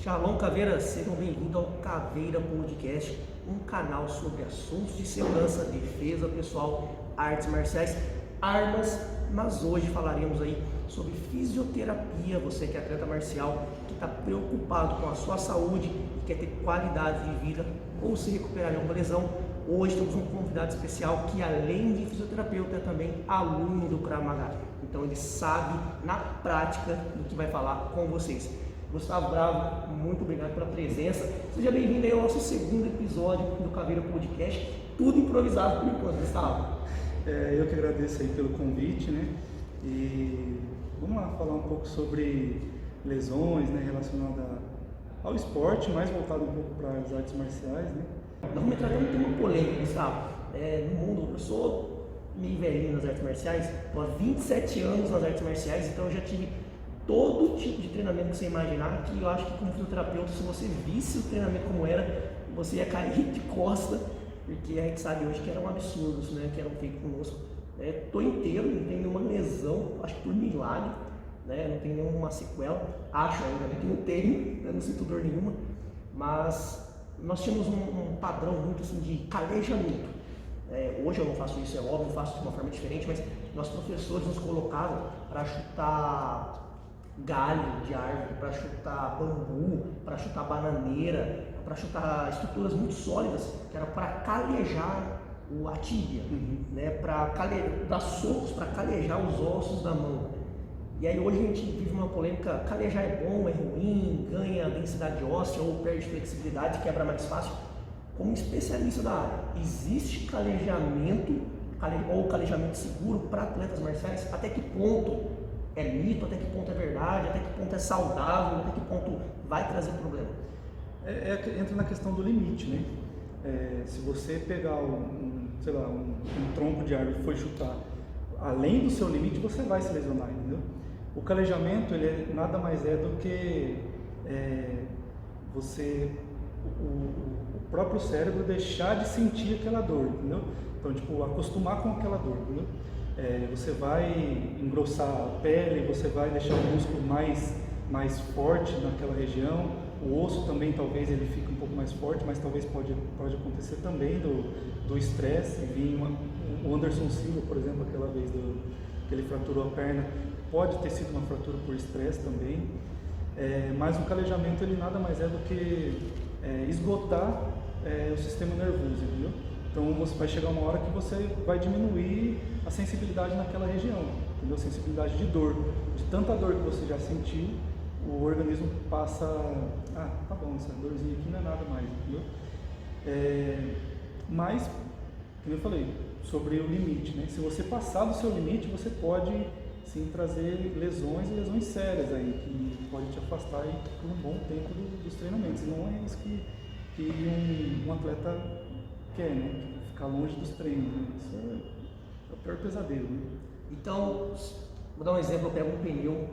Shalom Caveiras, sejam bem-vindos ao Caveira Podcast, um canal sobre assuntos de segurança, defesa pessoal, artes marciais, armas, mas hoje falaremos aí sobre fisioterapia. Você que é atleta marcial, que está preocupado com a sua saúde e quer ter qualidade de vida ou se recuperar de uma lesão, hoje temos um convidado especial que, além de fisioterapeuta, é também aluno do Krav Maga. Então ele sabe na prática do que vai falar com vocês. Gustavo Bravo, muito obrigado pela presença. Seja bem-vindo aí ao nosso segundo episódio do Caveira Podcast. Tudo improvisado por enquanto, Gustavo. Eu que agradeço aí pelo convite, né? E vamos lá falar um pouco sobre lesões, né, relacionadas ao esporte, mais voltado um pouco para as artes marciais, né? Vamos entrar num tema polêmico, Gustavo. No mundo, eu sou meio velhinho nas artes marciais, estou há 27 anos nas artes marciais, então eu já tive todo tipo de treinamento que você imaginar, que eu acho que como fisioterapeuta, se você visse o treinamento como era, você ia cair de costa, porque a gente sabe hoje que eram absurdos, né, que eram feitos conosco. Tô inteiro, não tenho nenhuma lesão, acho que por milagre, né, não tenho nenhuma sequela, acho ainda que não tenho, né, não sinto dor nenhuma, mas nós tínhamos um padrão muito assim de calejamento. Hoje eu não faço isso, é óbvio, eu faço de uma forma diferente, mas nossos professores nos colocavam para chutar galho de árvore, para chutar bambu, para chutar bananeira, para chutar estruturas muito sólidas, que era para calejar a tíbia, né? Para dar socos, para calejar os ossos da mão. E aí hoje a gente vive uma polêmica: calejar é bom, é ruim, ganha densidade óssea ou perde flexibilidade, quebra mais fácil. Como especialista da área, existe calejamento ou calejamento seguro para atletas marciais? Até que ponto é mito, até que ponto é verdade, até que ponto é saudável, até que ponto vai trazer problema? Entra na questão do limite, né? Se você pegar um tronco de árvore e for chutar além do seu limite, você vai se lesionar, entendeu? O calejamento, ele nada mais é do que o próprio cérebro deixar de sentir aquela dor, entendeu? Então, tipo, acostumar com aquela dor, entendeu? Você vai engrossar a pele, você vai deixar o músculo mais forte naquela região, o osso também talvez ele fique um pouco mais forte, mas talvez pode acontecer também do estresse. O Anderson Silva, por exemplo, aquela vez que ele fraturou a perna, pode ter sido uma fratura por estresse também, mas o calejamento ele nada mais é do que esgotar o sistema nervoso, entendeu? Então você vai chegar uma hora que você vai diminuir a sensibilidade naquela região, entendeu? Sensibilidade de dor, de tanta dor que você já sentiu, o organismo passa, tá bom, essa dorzinha aqui não é nada mais, entendeu? Mas, como eu falei, sobre o limite, né? Se você passar do seu limite, você pode sim trazer lesões e lesões sérias aí, que pode te afastar aí por um bom tempo dos treinamentos. E não é isso que um atleta quer, né? Ficar longe dos treinos, né? Isso é o pior pesadelo, né? Então, vou dar um exemplo: eu pego um pneu,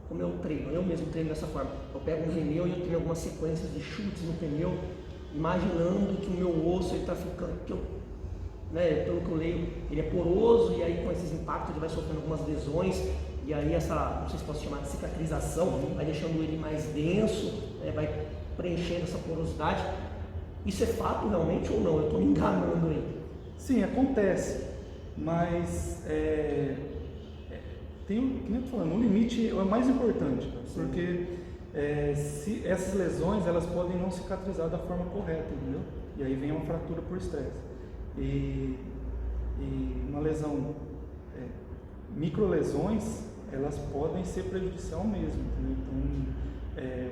como eu treino, eu mesmo treino dessa forma. Eu pego um pneu e eu tenho algumas sequências de chutes no pneu, imaginando que o meu osso está ficando, pelo que eu leio, ele é poroso, e aí com esses impactos ele vai sofrendo algumas lesões, e aí não sei se posso chamar de cicatrização, vai deixando ele mais denso, vai preenchendo essa porosidade. Isso é fato realmente ou não? Eu estou me enganando aí? Sim, acontece, mas que nem eu tô falando, o limite é o mais importante, porque se essas lesões elas podem não cicatrizar da forma correta, entendeu? E aí vem uma fratura por estresse. E uma lesão, microlesões, elas podem ser prejudicial mesmo, entendeu? Então,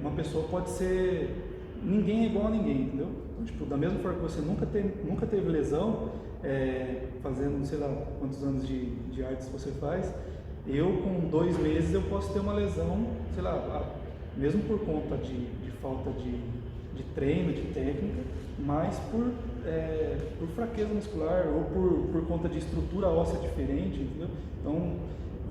uma pessoa pode ser... Ninguém é igual a ninguém, entendeu? Então, tipo, da mesma forma que você nunca teve lesão, fazendo sei lá quantos anos de artes você faz, eu com 2 meses eu posso ter uma lesão, sei lá, mesmo por conta de falta de treino, de técnica, mas por fraqueza muscular ou por conta de estrutura óssea diferente, entendeu? Então,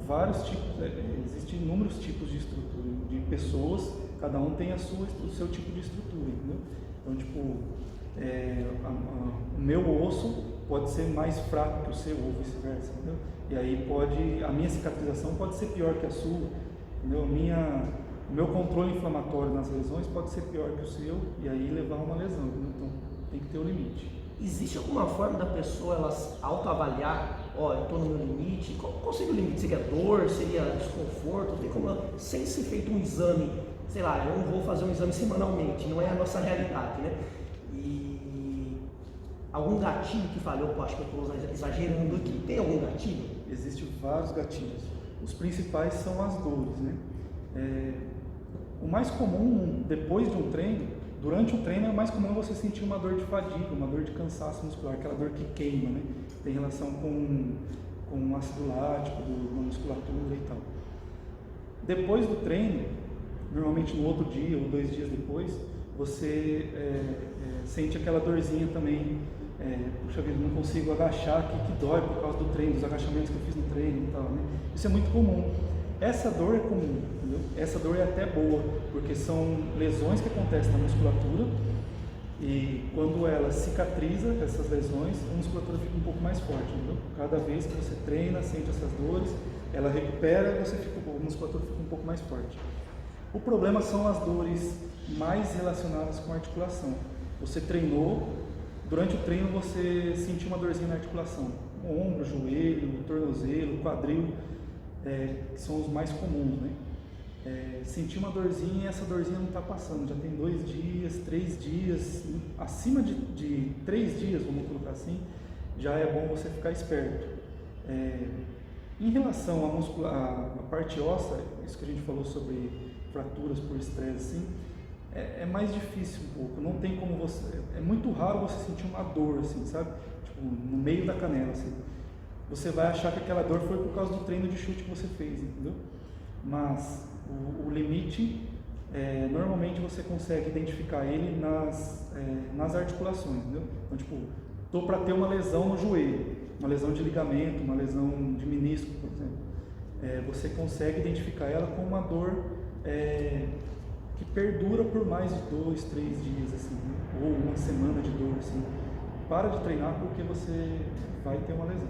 vários tipos, existem inúmeros tipos de estrutura, de pessoas, cada um tem o seu tipo de estrutura, entendeu? Então, tipo, o meu osso pode ser mais fraco que o seu ou vice-versa, entendeu? E aí a minha cicatrização pode ser pior que a sua, entendeu? o meu controle inflamatório nas lesões pode ser pior que o seu e aí levar a uma lesão, entendeu? Então tem que ter o limite. Existe alguma forma da pessoa ela autoavaliar, ó, eu estou no meu limite, qual seria o limite? Seria dor, seria desconforto? Tem como, sem ser feito um exame, sei lá, eu não vou fazer um exame semanalmente, não é a nossa realidade, né? E algum gatilho que falou, pô, acho que eu estou exagerando aqui, tem algum gatilho? Existem vários gatilhos, os principais são as dores, né? O mais comum depois de um treino, durante o treino é mais comum você sentir uma dor de fadiga, uma dor de cansaço muscular, aquela dor que queima, né? Tem relação com o ácido lático, da musculatura e tal. Depois do treino, normalmente no outro dia ou 2 dias depois, você sente aquela dorzinha também, puxa vida, não consigo agachar, que dói por causa do treino, dos agachamentos que eu fiz no treino e tal, né? Isso é muito comum. Essa dor é comum, entendeu? Essa dor é até boa, porque são lesões que acontecem na musculatura e quando ela cicatriza essas lesões, a musculatura fica um pouco mais forte, entendeu? Cada vez que você treina, sente essas dores, ela recupera e a musculatura fica um pouco mais forte. O problema são as dores mais relacionadas com a articulação. Você treinou, durante o treino você sentiu uma dorzinha na articulação, ombro, joelho, tornozelo, quadril, que são os mais comuns, né? Sentir uma dorzinha e essa dorzinha não está passando, já tem 2 dias, 3 dias, acima de 3 dias, vamos colocar assim, já é bom você ficar esperto. Em relação à parte óssea, isso que a gente falou sobre fraturas por estresse, assim, é mais difícil um pouco, não tem como você, é muito raro você sentir uma dor, assim, sabe? Tipo, no meio da canela, assim. Você vai achar que aquela dor foi por causa do treino de chute que você fez, entendeu? Mas o limite, normalmente você consegue identificar ele nas articulações, entendeu? Então, tipo, tô para ter uma lesão no joelho, uma lesão de ligamento, uma lesão de menisco, por exemplo. Você consegue identificar ela com uma dor que perdura por mais de 2, 3 dias, assim, né? Ou uma semana de dor, assim. Para de treinar porque você vai ter uma lesão.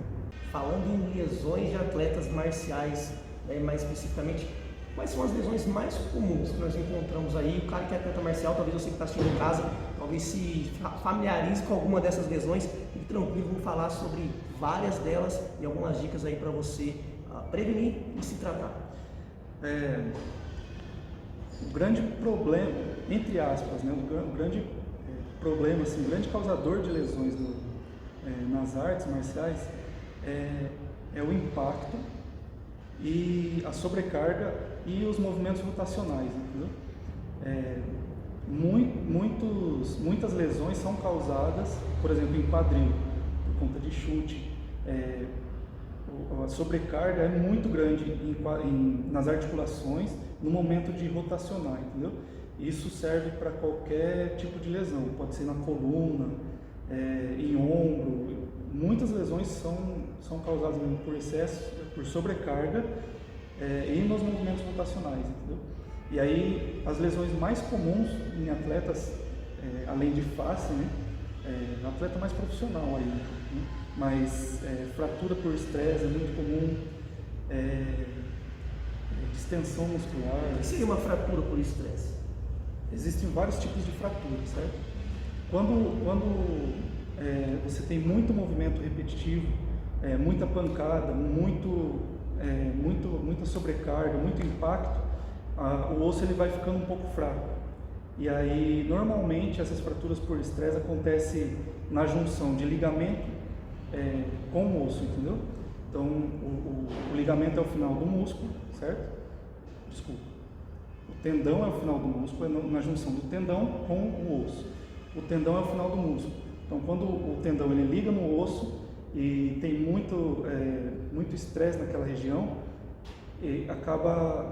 Falando em lesões de atletas marciais, mais especificamente, quais são as lesões mais comuns que nós encontramos aí? O cara que é atleta marcial, talvez você que está assistindo em casa, talvez se familiarize com alguma dessas lesões. E tranquilo, vamos falar sobre várias delas e algumas dicas aí para você prevenir e se tratar. O grande problema, entre aspas, né, o grande problema, assim, o grande causador de lesões nas artes marciais é o impacto e a sobrecarga e os movimentos rotacionais, entendeu? Muitas lesões são causadas, por exemplo, em quadril, por conta de chute. A sobrecarga é muito grande nas articulações no momento de rotacionar, entendeu? Isso serve para qualquer tipo de lesão, pode ser na coluna, em ombro. Muitas lesões são causadas mesmo por excesso, por sobrecarga e nos movimentos rotacionais, entendeu? E aí as lesões mais comuns em atletas, além de face, né, atleta mais profissional aí, né? Mas fratura por estresse é muito comum, distensão muscular. O que seria uma fratura por estresse? Existem vários tipos de fraturas, certo? Quando você tem muito movimento repetitivo, muita pancada, muita sobrecarga, muito impacto, o osso ele vai ficando um pouco fraco. E aí, normalmente, essas fraturas por estresse acontecem na junção de ligamento com o osso, entendeu? Então, o ligamento é o final do músculo, certo? Desculpa. O tendão é o final do músculo, é na junção do tendão com o osso. O tendão é o final do músculo. Então, quando o tendão ele liga no osso e tem muito estresse naquela região, acaba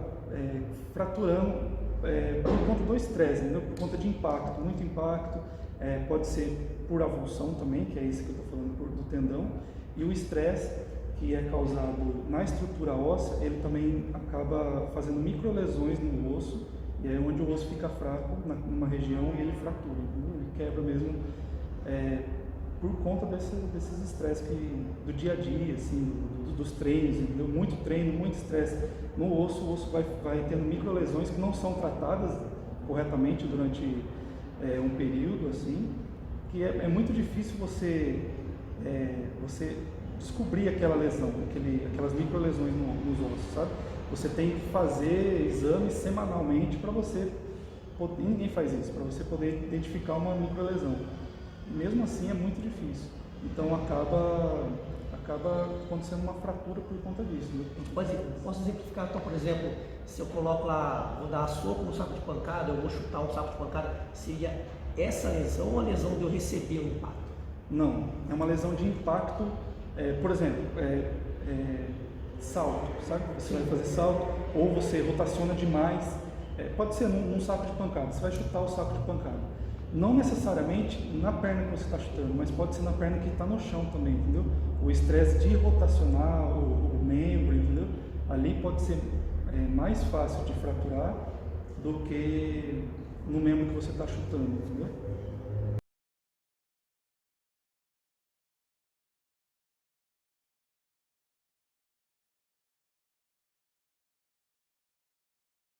fraturando por conta do estresse, entendeu? Por conta de impacto, muito impacto. Pode ser por avulsão também, que é isso que eu estou falando, do tendão. E o estresse, que é causado na estrutura óssea, ele também acaba fazendo microlesões no osso, e é onde o osso fica fraco numa região e ele fratura, entendeu? Ele quebra mesmo por conta desses estresses do dia a dia, assim, dos treinos, entendeu? Muito treino, muito estresse no osso, o osso vai tendo microlesões que não são tratadas corretamente durante um período, assim, que é muito difícil você descobrir aquela lesão, aquelas microlesões nos ossos, sabe? Você tem que fazer exames semanalmente para você poder, ninguém faz isso, para você poder identificar uma microlesão. Mesmo assim é muito difícil, então acaba acontecendo uma fratura por conta disso. Né? Posso exemplificar, então, por exemplo, se eu coloco lá, vou dar soco no saco de pancada, eu vou chutar um saco de pancada, seria essa lesão ou a lesão de eu receber o impacto? Não, é uma lesão de impacto, por exemplo, salto, sabe? Você vai fazer salto ou você rotaciona demais, pode ser num saco de pancada, você vai chutar o saco de pancada. Não necessariamente na perna que você está chutando, mas pode ser na perna que está no chão também, entendeu? O estresse de rotacionar o membro, entendeu? Ali pode ser mais fácil de fraturar do que no membro que você está chutando, entendeu?